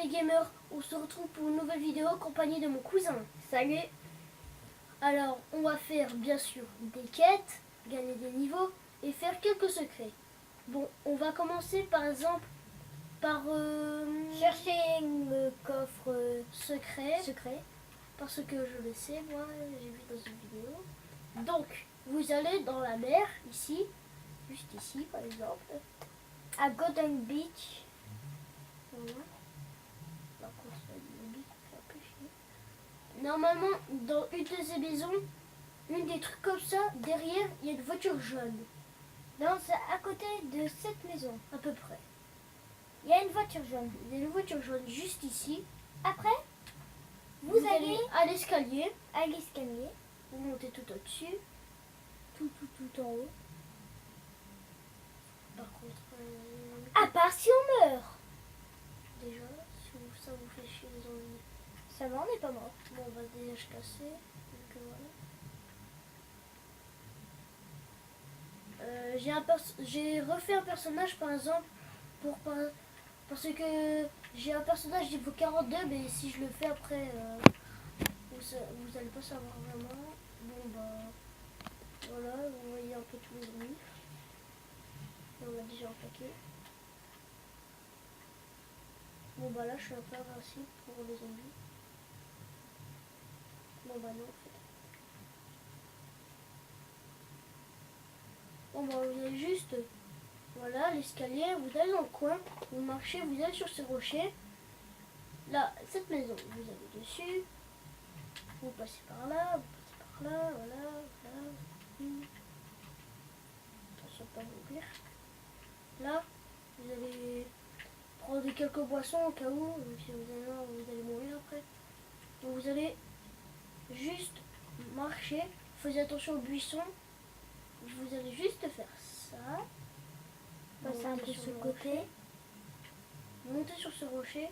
les gamers, on se retrouve pour une nouvelle vidéo accompagnée de mon cousin. Salut. Alors, on va faire bien sûr des quêtes, gagner des niveaux et faire quelques secrets. Bon, on va commencer par exemple par chercher le coffre secret. Parce que je le sais, moi, j'ai vu dans une vidéo. Donc, vous allez dans la mer, ici, juste ici par exemple, à Golden Beach. voilà. Par contre, ça me fait un peu chier. Normalement, dans une de ces maisons, une des trucs comme ça, derrière, il y a une voiture jaune. Non, c'est à côté de cette maison. À peu près. Il y a une voiture jaune. Il y a une voiture jaune juste ici. Après, vous allez allez à l'escalier. à l'escalier. Vous montez tout au-dessus. Tout en haut. Par contre, À part si on meurt. déjà, si ça vous fait chier les ennuis. Ça va, on n'est pas mort. Bon, on va déjà se casser. Donc, voilà. J'ai refait un personnage par exemple parce que j'ai un personnage niveau 42, mais si je le fais après, vous allez pas savoir vraiment. Bon bah voilà, vous voyez un peu tous les ennemis. Et on va déjà en plaquer. Bon bah là je suis un peu invincible pour les zombies. Bon bah non en fait. Bon bah vous allez juste, voilà l'escalier, vous allez dans le coin, vous marchez, vous allez sur ces rochers. Là, cette maison, vous allez dessus, vous passez par là, voilà. Attention de pas mourir. Là, vous allez prendre quelques boissons au cas où, si vous avez marre, vous allez mourir après. Donc vous allez juste marcher, faites attention aux buissons. Vous allez juste faire ça. Passer un peu sur le côté. Monter sur ce rocher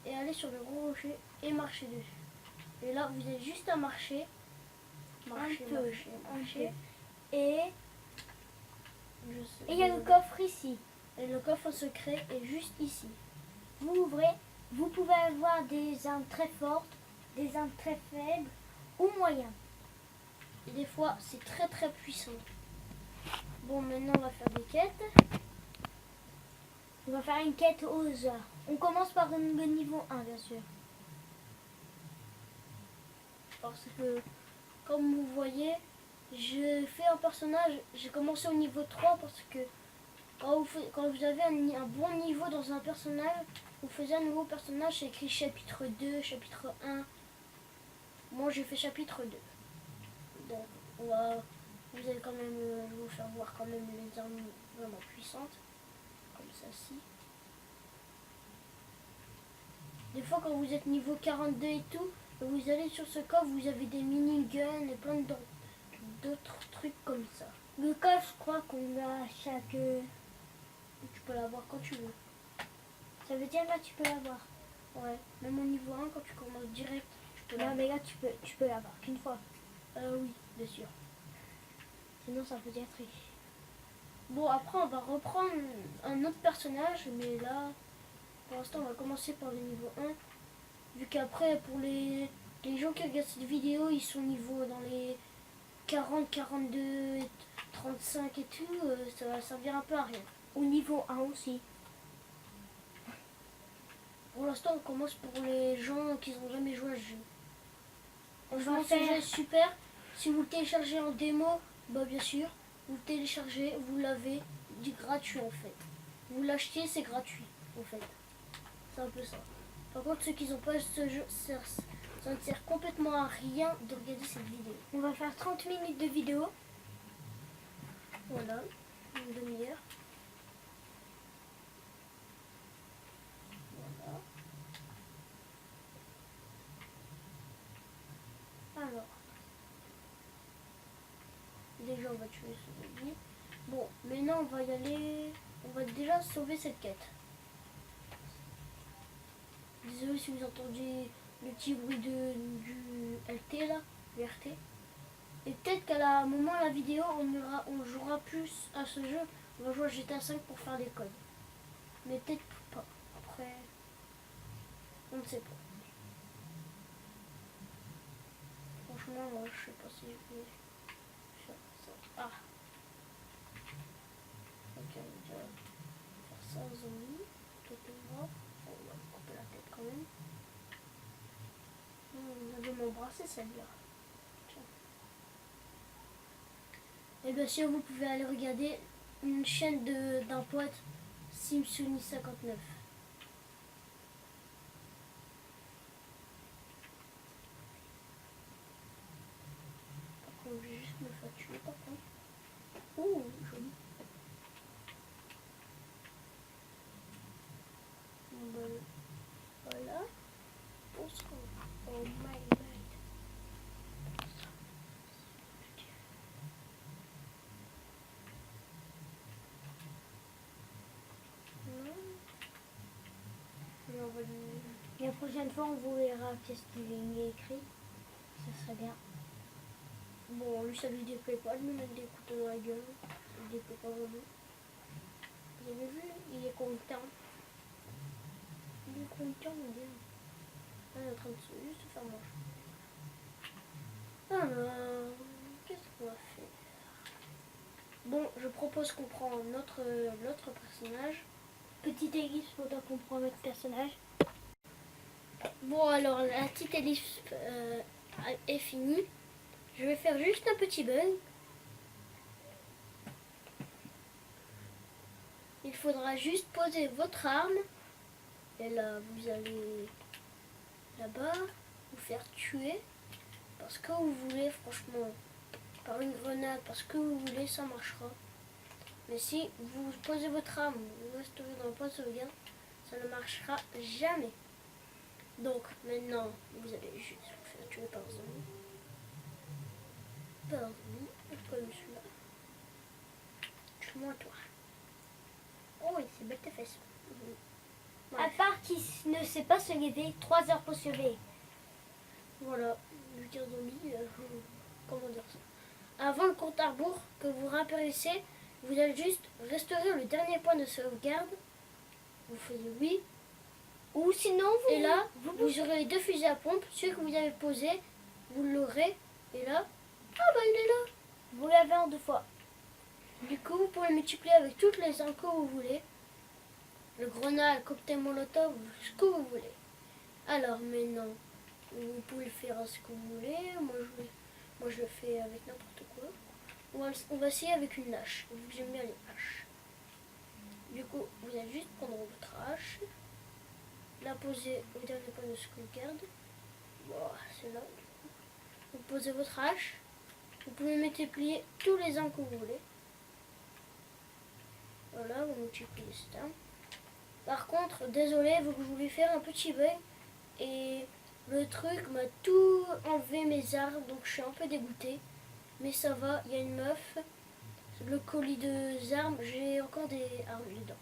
et aller sur le gros rocher et marcher dessus. Et là, vous avez juste à marcher. Marcher. Et Je sais, il y a le coffre ici. Et le coffre secret est juste ici. Vous ouvrez, vous pouvez avoir des armes très fortes, des armes très faibles ou moyennes. Et des fois, c'est très très puissant. Bon, maintenant, on va faire des quêtes. On va faire une quête aux heures. On commence par le niveau 1, bien sûr. Parce que, comme vous voyez, je fais un personnage. J'ai commencé au niveau 3 parce que quand vous avez un bon niveau dans un personnage, vous faisiez un nouveau personnage, c'est écrit chapitre 2, chapitre 1. Moi, j'ai fait chapitre 2. Donc, vous allez quand même, je vais vous faire voir quand même les armes vraiment puissantes. Comme ça-ci. Des fois, quand vous êtes niveau 42 et tout, vous allez sur ce coffre, vous avez des miniguns et plein d'autres trucs comme ça. Le coffre, je crois qu'on a chaque... Tu peux l'avoir quand tu veux. Ça veut dire là, tu peux l'avoir. Ouais, même au niveau 1, quand tu commences direct, tu peux Non, l'avoir. mais là, tu peux l'avoir qu'une fois. Oui, bien sûr. Sinon, ça peut dire triche. Bon, après, on va reprendre un autre personnage, mais là, pour l'instant, on va commencer par le niveau 1. Vu qu'après, pour les gens qui regardent cette vidéo, ils sont niveau dans les 40, 42, 35 et tout, ça va servir un peu à rien. Au niveau 1 aussi. Pour l'instant, on commence pour les gens qui n'ont jamais joué à ce jeu. Franchement, Ce jeu est super. Si vous le téléchargez en démo, bah bien sûr, vous le téléchargez, vous l'avez, du gratuit en fait. Vous l'achetez, c'est gratuit en fait. C'est un peu ça. Par contre, ceux qui n'ont pas ce jeu, ça ne sert complètement à rien de regarder cette vidéo. On va faire 30 minutes de vidéo. Voilà, une demi-heure. Voilà. Alors, déjà on va tuer ce zombie. Bon, maintenant on va y aller. On va déjà sauver cette quête. Désolé si vous entendez le petit bruit du LT là, le RT. Et peut-être qu'à un moment de la vidéo, on jouera plus à ce jeu. On va jouer à GTA 5 pour faire les codes. Mais peut-être pas. Après, On ne sait pas. Franchement, moi, je sais pas si je vais faire ça. Ah. Ok, on va déjà faire ça aux zombies. Tout le bras. On va couper la tête quand même. On va m'embrasser celle-là. Et bien sûr, vous pouvez aller regarder une chaîne d'un pote, Simsuni59. Par contre, je vais juste me faire tuer par contre. Oh, joli. Bon, ben, voilà. Pour ce qu'on... Oh my god. Et la prochaine fois, on vous verra qu'est-ce qu'il est écrit. Ça serait bien. Bon, lui, ça lui déplaît pas de me mettre des couteaux dans la gueule. Ça lui déplaît pas vraiment. Vous avez vu, il est content. Il est content, on dirait. On est en train de juste se faire manger. Alors, qu'est-ce qu'on va faire? Bon, je propose qu'on prend l'autre personnage. Petite ellipse pendant qu'on prend notre personnage. Bon, alors, la petite ellipse est finie. Je vais faire juste un petit bug. Il faudra juste poser votre arme. Et là, vous allez là-bas, vous faire tuer. Parce que vous voulez, franchement, par une grenade, parce que vous voulez, ça marchera. Mais si vous posez votre arme, vous resterez dans le point de sauvegarde, ça ne marchera jamais. Donc, maintenant, vous allez juste vous faire tuer par zombie. Par zombie, comme celui-là. Tue-moi, toi. Oh, oui, c'est belle tes fesses. À part qu'il ne sait pas se lever, 3 heures pour se lever. Voilà, je veux dire zombie, comment dire ça. Avant le compte à rebours que vous rappellissez, vous allez juste restaurer le dernier point de sauvegarde. Vous faites oui. Ou sinon, Et là, vous aurez les 2 fusils à pompe. Celui que vous avez posé, vous l'aurez. Et là, ah bah il est là. vous l'avez en 2 fois. Du coup, vous pouvez multiplier avec toutes les armes que vous voulez. Le grenade, le cocktail molotov, ce que vous voulez. Alors maintenant, vous pouvez le faire à ce que vous voulez. Moi je le fais avec n'importe quoi. On va essayer avec une hache. J'aime bien les haches. Du coup, vous allez juste prendre votre hache, la poser au dernier point de sauvegarde. Bon, c'est là. Vous posez votre hache. Vous pouvez multiplier tous les armes que vous voulez. Voilà, vous multipliez cette arme. Par contre, désolé, je voulais faire un petit bug et le truc m'a tout enlevé mes armes, donc je suis un peu dégoûtée. Mais ça va, il y a une meuf. Le colis de armes, j'ai encore des armes dedans.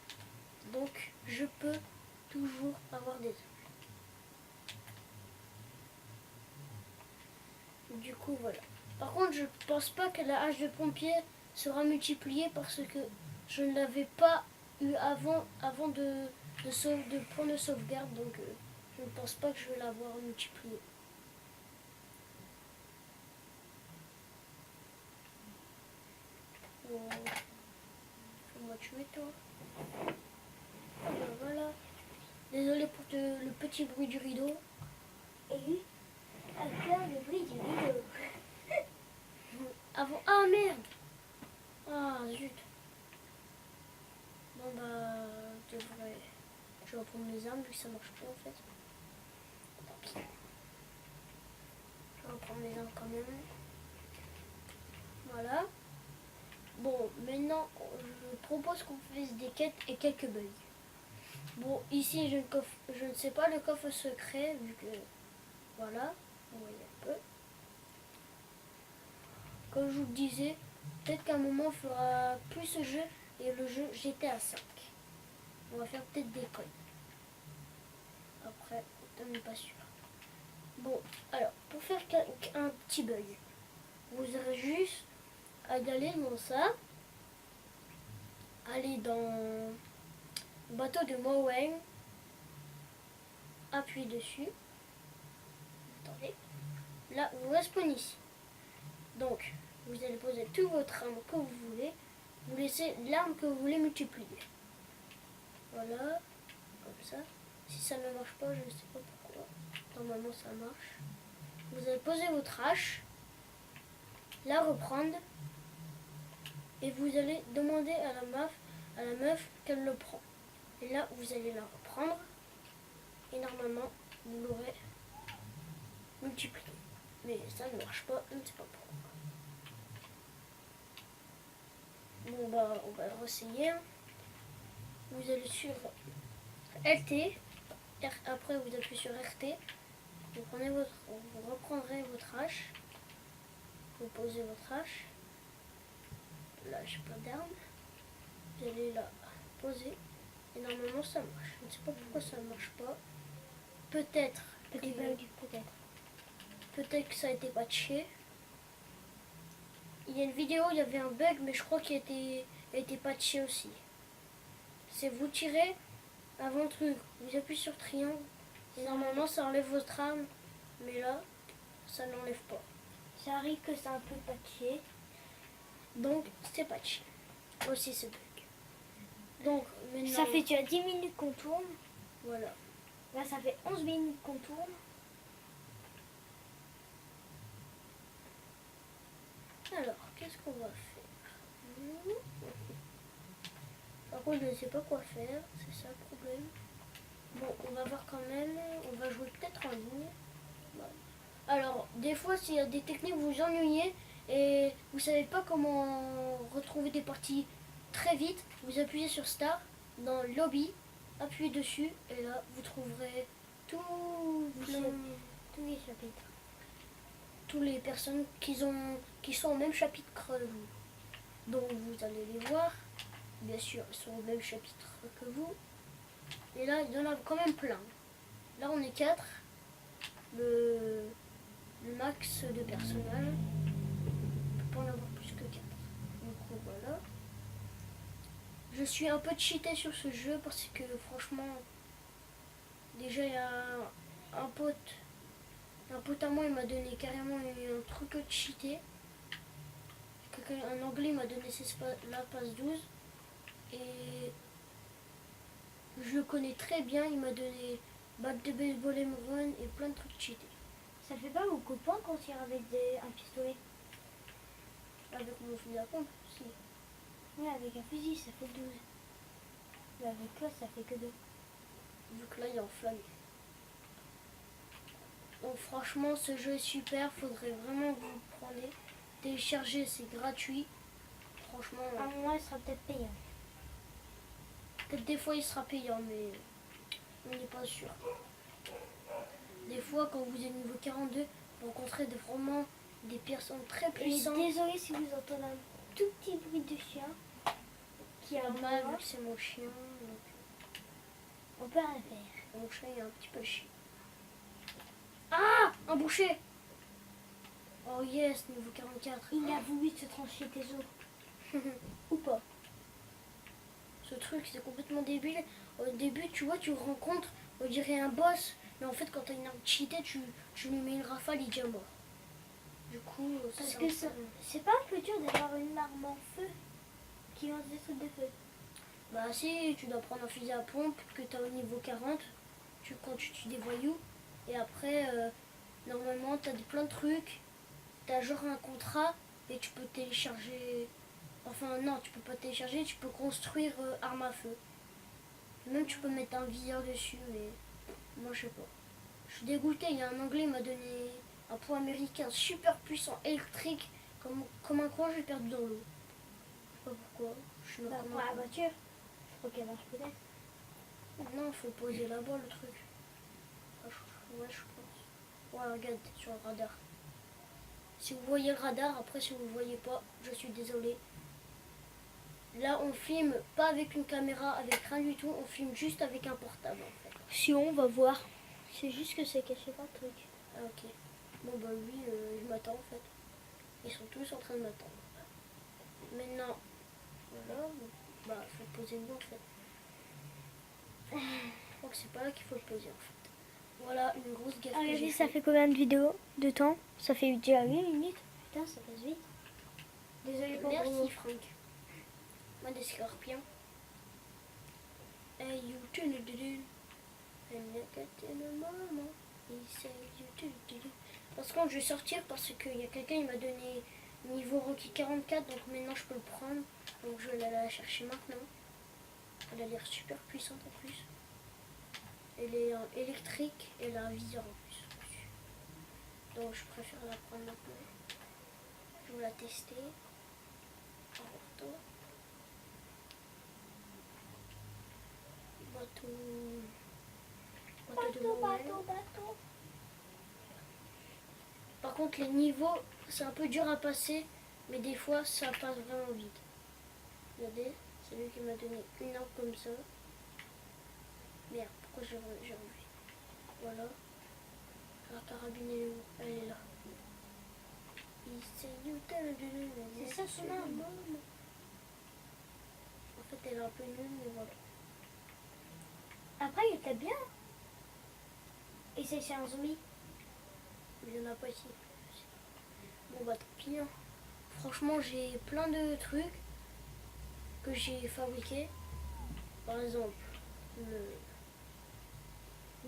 Donc je peux toujours avoir des armes. Du coup, voilà. Par contre, je pense pas que la hache de pompier sera multipliée parce que je ne l'avais pas eu avant de prendre de sauvegarde, donc je ne pense pas que je vais l'avoir multipliée. On va tuer toi. Ah ben voilà. Désolé pour le petit bruit du rideau. Et lui, encore le bruit du rideau. Avant. Ah merde. Ah zut. Bon bah je vais reprendre mes armes vu que ça marche pas en fait. Tant pis. Je vais reprendre mes armes quand même. Voilà. Bon, maintenant je propose qu'on fasse des quêtes et quelques bugs. Bon, ici je ne sais pas le coffre secret vu que voilà, vous voyez un peu. Comme je vous le disais, peut-être qu'à un moment on fera plus ce jeu et le jeu GTA 5. On va faire peut-être des codes. Après, on n'est pas sûr. Bon, alors, pour faire un petit bug, vous aurez juste à aller dans ça, aller dans le bateau de Mowen, appuyez dessus. Attendez. Là, vous respawnez ici. Donc, vous allez poser tout votre arme que vous voulez. Vous laissez l'arme que vous voulez multiplier. Voilà, comme ça. Si ça ne marche pas, je ne sais pas pourquoi. Normalement, ça marche. Vous allez poser votre hache, la reprendre, et vous allez demander à la meuf qu'elle le prend. Et là, vous allez la reprendre, et normalement, vous l'aurez multiplié. Mais ça ne marche pas, je ne sais pas pourquoi. Bon bah, on va le réessayer. Vous allez sur LT, après vous appuyez sur RT, vous reprendrez votre hache, vous posez votre hache, là j'ai pas d'arme, vous allez la poser, et normalement ça marche. Je ne sais pas pourquoi ça ne marche pas. Peut-être que ça a été patché. Il y a une vidéo, il y avait un bug, mais je crois qu'il a été patché aussi. C'est vous tirez avant le truc, vous appuyez sur triangle, et normalement ça enlève votre arme, mais là, ça ne l'enlève pas. Ça arrive que c'est un peu patché. Donc, c'est patché. Aussi, c'est bug. Donc, maintenant... Ça fait déjà 10 minutes qu'on tourne. Voilà. Là, ça fait 11 minutes qu'on tourne. Alors, qu'est-ce qu'on va faire? Par contre, je ne sais pas quoi faire. C'est ça le problème. Bon, on va voir quand même. On va jouer peut-être en ligne. Voilà. Alors, des fois, s'il y a des techniques, vous vous ennuyez et vous savez pas comment retrouver des parties très vite, vous appuyez sur Start dans le lobby, appuyez dessus et là, vous trouverez tous les chapitres. Tous les personnes qui sont au même chapitre que vous. Donc, vous allez les voir. Bien sûr, ils sont au même chapitre que vous. Et là, il y en a quand même plein. Là, on est 4. Le max de personnages. On peut pas en avoir plus que 4. Du coup, voilà. Je suis un peu cheaté sur ce jeu parce que franchement, déjà il y a un pote à moi, il m'a donné carrément un truc de cheaté. Un anglais m'a donné la passe 12. Et je le connais très bien, il m'a donné batte de baseball et run et plein de trucs cheatés. Ça fait pas beaucoup de points quand on tire avec un pistolet? Avec mon fusil à pompe, si. Oui, avec un fusil, ça fait 12. Mais avec toi, ça fait que 2. Vu que là, il est enflammé. Donc franchement, ce jeu est super, faudrait vraiment que vous le preniez. Télécharger, c'est gratuit. Franchement, À un moment, il sera peut-être payant. peut-être des fois il sera payant, mais on n'est pas sûr. Des fois, quand vous êtes niveau 42, vous rencontrez vraiment des personnes très puissantes. Désolé si vous entendez un tout petit bruit de chien qui a Normal, vu que c'est mon chien. Donc... on peut rien faire. Mon chien est un petit peu chiant. Ah, un boucher. Oh yes, niveau 44. Il a voulu se trancher tes os. Ou pas. Ce truc, c'est complètement débile. Au début, tu vois, tu rencontres, on dirait un boss. Mais en fait, quand t'as une arme cheatée, tu lui mets une rafale, il est déjà mort. Du coup, parce que c'est pas un peu dur d'avoir une arme en feu qui lance des trucs de feu. Bah si, tu dois prendre un fusil à pompe que tu as au niveau 40 quand tu tues des voyous. Et après, normalement, tu as plein de trucs. Tu as genre un contrat et tu peux télécharger... Enfin non, tu peux pas télécharger, tu peux construire arme à feu. Même tu peux mettre un viseur dessus, mais moi je sais pas. Je suis dégoûté, il y a un anglais qui m'a donné un pot américain super puissant, électrique, comme un coin, j'ai perdu dans l'eau. Je sais pas pourquoi. Je suis Pour la voiture, je crois qu'elle marche peut-être. Non, faut poser là-bas le truc. Ouais, je pense. Ouais, regarde, sur le radar. Si vous voyez le radar, après si vous ne voyez pas, je suis désolé. Là, on filme pas avec une caméra, avec rien du tout, on filme juste avec un portable en fait. Si on va voir. C'est juste que c'est caché par le truc. Ah, ok. Bon bah lui, il m'attend en fait. Ils sont tous en train de m'attendre. Maintenant, voilà, bah faut le poser où en fait. Je crois que c'est pas là qu'il faut le poser en fait. Voilà, une grosse gaffe. que Regardez, j'ai ça fait. fait combien de vidéos de temps? Ça fait déjà 8 minutes. Putain, ça passe vite. Désolée pour Merci vous. Franck. Moi des scorpions. Hey you do. Parce que je vais sortir parce qu'il y a quelqu'un qui m'a donné niveau Rocky 44, donc maintenant je peux le prendre. Donc je vais aller la chercher maintenant. Elle a l'air super puissante en plus. Elle est électrique et elle a un viseur en plus. Donc je préfère la prendre maintenant. Je vais la tester. Bateau. Par contre les niveaux c'est un peu dur à passer, mais des fois ça passe vraiment vite. Regardez, c'est lui qui m'a donné une arme comme ça. Merde, pourquoi j'ai enlevé? Voilà. La carabine elle est là. C'est ça son arme. En fait elle est un peu nulle, mais voilà. Après, il était bien. Et c'est un zombie. Il n'y en a pas ici. Bon bah tant pis. Hein. Franchement j'ai plein de trucs que j'ai fabriqués. Par exemple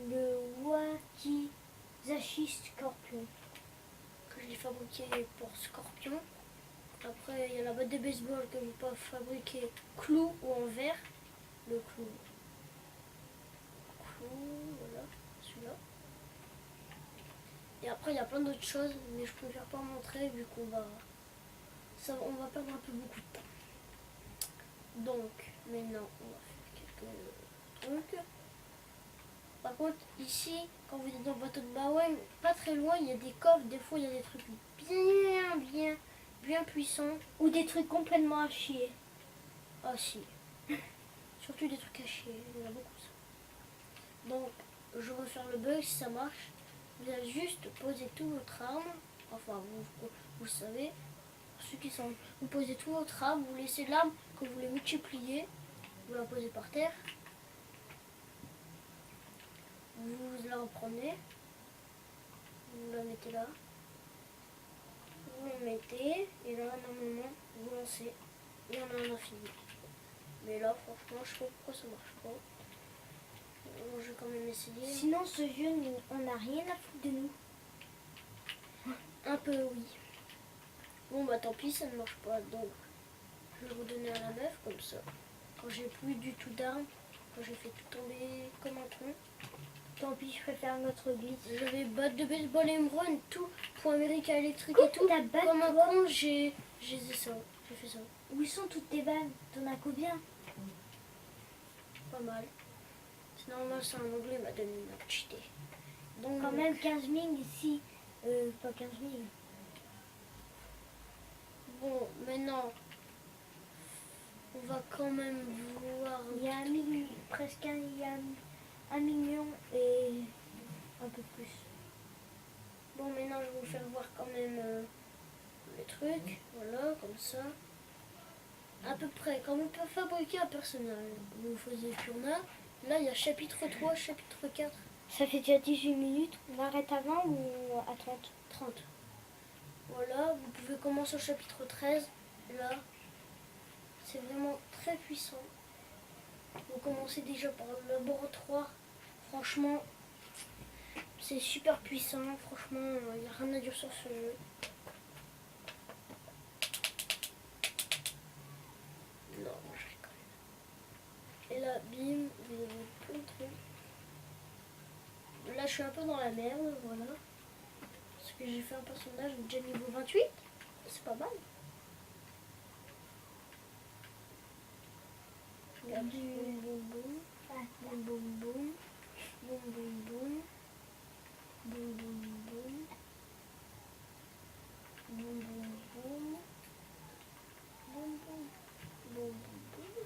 Le Wakizashi Scorpion. que j'ai fabriqué pour Scorpion. Après il y a la botte de baseball que j'ai pas fabriqué clou ou en verre. Le clou. Voilà, celui-là. Et après il y a plein d'autres choses, mais je préfère pas montrer vu qu'on va. On va perdre un peu beaucoup de temps. Donc maintenant on va faire quelques trucs. Par contre ici, quand vous êtes dans le bateau de Bawen, pas très loin, il y a des coffres, des fois il y a des trucs bien puissants. Ou des trucs complètement à chier. Ah si. Surtout des trucs à chier, il y en a beaucoup ça. Donc je vais faire le bug si ça marche. Vous allez juste poser tout votre arme. Enfin vous savez. Ceux qui sont. Vous posez tout votre arme, vous laissez l'arme que vous voulez multiplier. Vous la posez par terre. Vous la reprenez. Vous la mettez là. Vous la mettez. Et là normalement vous lancez. Et on a un infini. Mais là franchement je sais pas pourquoi ça marche pas. Bon, je vais quand même essayer. Sinon, ce jeu, on n'a rien à foutre de nous. Un peu oui. Bon bah tant pis ça ne marche pas. Donc je vais redonner à la meuf comme ça. Quand j'ai plus du tout d'armes. Quand j'ai fait tout tomber comme un tronc. Tant pis, je préfère notre glitch. J'avais batte de baseball et run, tout pour America électrique Coupe et tout. ta batte, Comme un toi. con, j'ai fait ça. Où sont toutes tes balles? T'en as combien? Pas mal. C'est normal, c'est un anglais m'a donné une note cheatée. Donc Quand même 15 000 ici. Pas 15 000. bon, maintenant on va quand même voir. Il y a presque il y a 1 million et un peu plus. Bon, maintenant je vais vous faire voir quand même les trucs. Voilà, comme ça. À peu près, comme on peut fabriquer un personnage. Vous faisiez Fiona. Là, il y a chapitre 3, chapitre 4. Ça fait déjà 18 minutes. On arrête avant ou à 30? 30. Voilà, vous pouvez commencer au chapitre 13. Là, c'est vraiment très puissant. Vous commencez déjà par le laboratoire. Franchement, c'est super puissant. Franchement, il n'y a rien à dire sur ce jeu. Non, je rigole. Et là, bim, vous avez plein de trucs. Là, je suis un peu dans la merde, voilà. Parce que j'ai fait un personnage déjà niveau 28. C'est pas mal. Regarde, boum boum boum. Boum boum boum. Boum boum boum. Boum boum boum. Boum boum boum. Boum boum. Boum boum boum.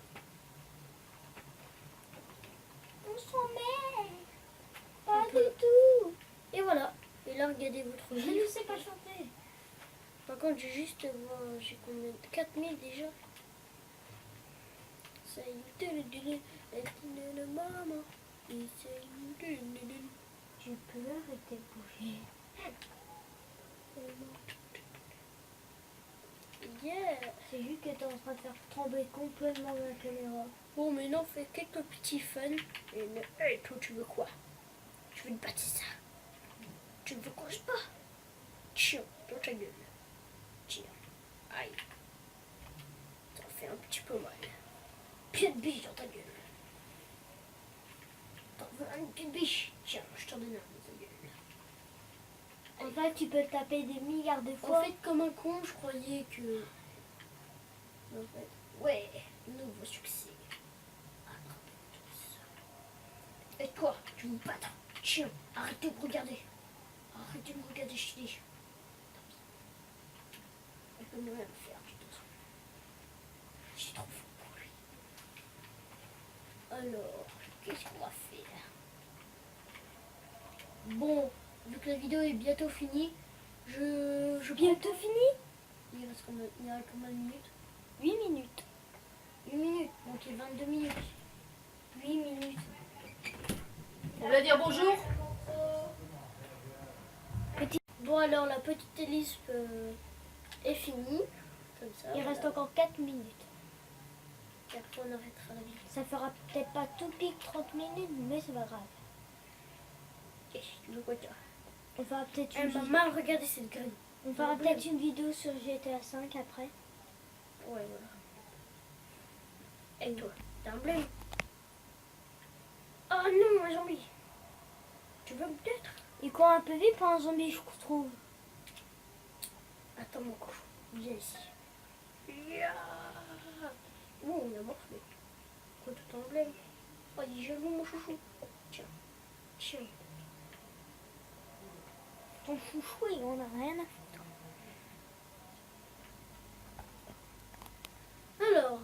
On s'en met. Un Pas peu. du tout. Et voilà. Et là, regardez votre Je vie. ne sais pas chanter. Par contre, j'ai juste. J'ai combien? 4000 déjà. Ça y est, le maman. Tu peux arrêter de bouger. Yeah. C'est juste que t'es en train de faire trembler complètement la caméra. Bon, maintenant, on fait quelques petits fun. Et hey, toi, tu veux quoi? Tu veux une pâtisse? Tu veux qu'on se bat? Tiens, dans ta gueule. Tiens. Aïe. Ça fait un petit peu mal. Pied de biche dans ta gueule. T'en veux un pied de biche? Tiens, je t'en donne un dans ta gueule. En fait, tu peux le taper des milliards de En fois. fait, comme un con, je croyais que... En fait, ouais, nouveau succès. Attrapez tous. Et toi, tu veux me battre? Tiens, arrêtez de me regarder. Arrêtez de me regarder, je te dis. Elle peut me rien faire, de toute façon. Je suis trop fort pour lui. Alors, qu'est-ce qu'on va faire? Bon, vu que la vidéo est bientôt finie, je Bientôt fini? Il reste combien de minutes? 8 minutes. 8 minutes, donc il est 22 minutes. 8 minutes. On va dire bonjour. Bon alors la petite Élise est finie. Comme ça. Il reste encore 4 minutes. Et après on arrêtera la vidéo. Ça fera peut-être pas tout pique 30 minutes, mais c'est pas grave. Ok, tu veux quoi toi? On fera peut-être Elle une, m'a mal regardé cette grille. on fera peut-être une vidéo sur GTA 5 après. Ouais voilà. Et toi, t'as un blême? Oh non, un zombie. Tu veux peut-être? Il court un peu vite pour un zombie, je trouve. Attends mon cochon, viens ici. Yeah. Oh, on a morflé. Quoi tout en blême? Oh, il est jaloux mon chouchou. Tiens, tiens. Ton chouchou, il en a rien à foutre. Alors,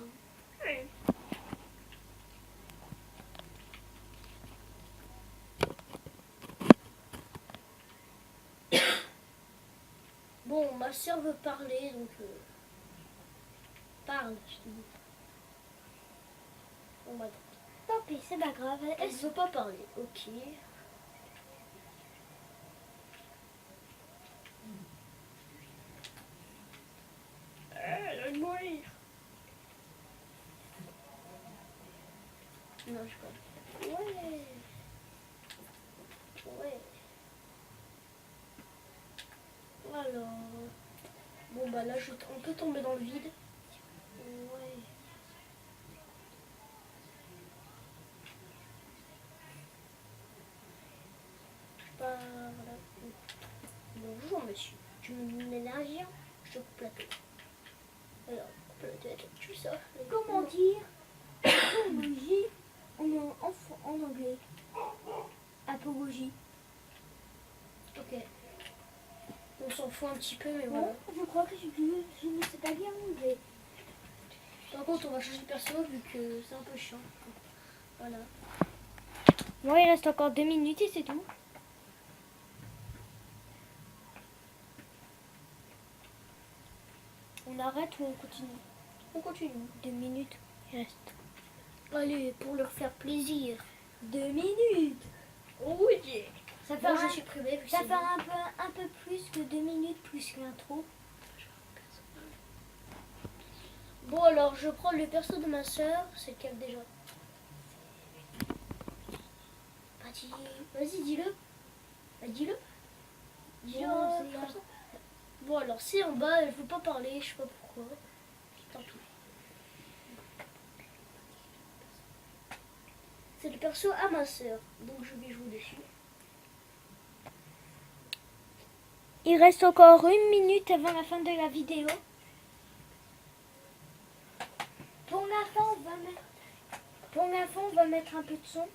bon, ma soeur veut parler, donc parle, je te dis. Bon, bah, Tant pis, c'est pas grave. elle veut pas parler, ok. Elle va mourir. Non, je crois. Ouais. Ouais. Alors. Bon, bah là, on peut tomber dans le vide. Ouais. Voilà. Bonjour, monsieur. Tu me donnes l'argent, je te coupe la tête. Alors, coupe la tête, tu sais ça. Comment dire apologie en anglais? Apologie. Ok. On s'en fout un petit peu, mais Bon, voilà. je crois que je ne sais pas bien anglais. Par contre, on va changer de perso vu que c'est un peu chiant. Voilà. Bon, il reste encore 2 minutes et c'est tout. On arrête ou on continue? On continue. 2 minutes, il reste. Allez, pour leur faire plaisir. 2 minutes. Oh yeah. Ça Bon, fera, je suis privée vu que ça c'est fera un peu plus que 2 minutes plus l'intro. bon, alors je prends le perso de ma soeur. C'est lequel déjà? Vas-y, dis-le. Bah, dis-le. Dis-le. Bon, c'est comme ça. Bon, alors c'est en bas, elle veut pas parler, je sais pas pourquoi. Tant pis. C'est le perso à ma soeur, donc je vais jouer dessus. Il reste encore 1 minute avant la fin de la vidéo. Pour la fin, on va mettre un peu de son.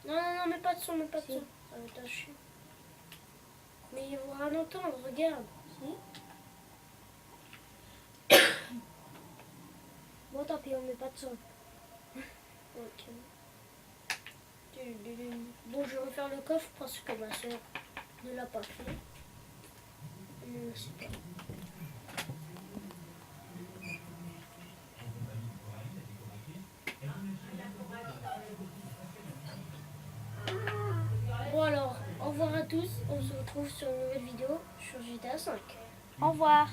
Non, non, non, mais pas de son, mais pas de Si. son. Ça va être chiant. Mais il va rien entendre, regarde. Si. Bon, tant pis, on met pas de son. Ok. Bon, je vais refaire le coffre parce que ma soeur ne l'a pas fait. C'est pas. tous, on se retrouve sur une nouvelle vidéo sur GTA 5. Au revoir.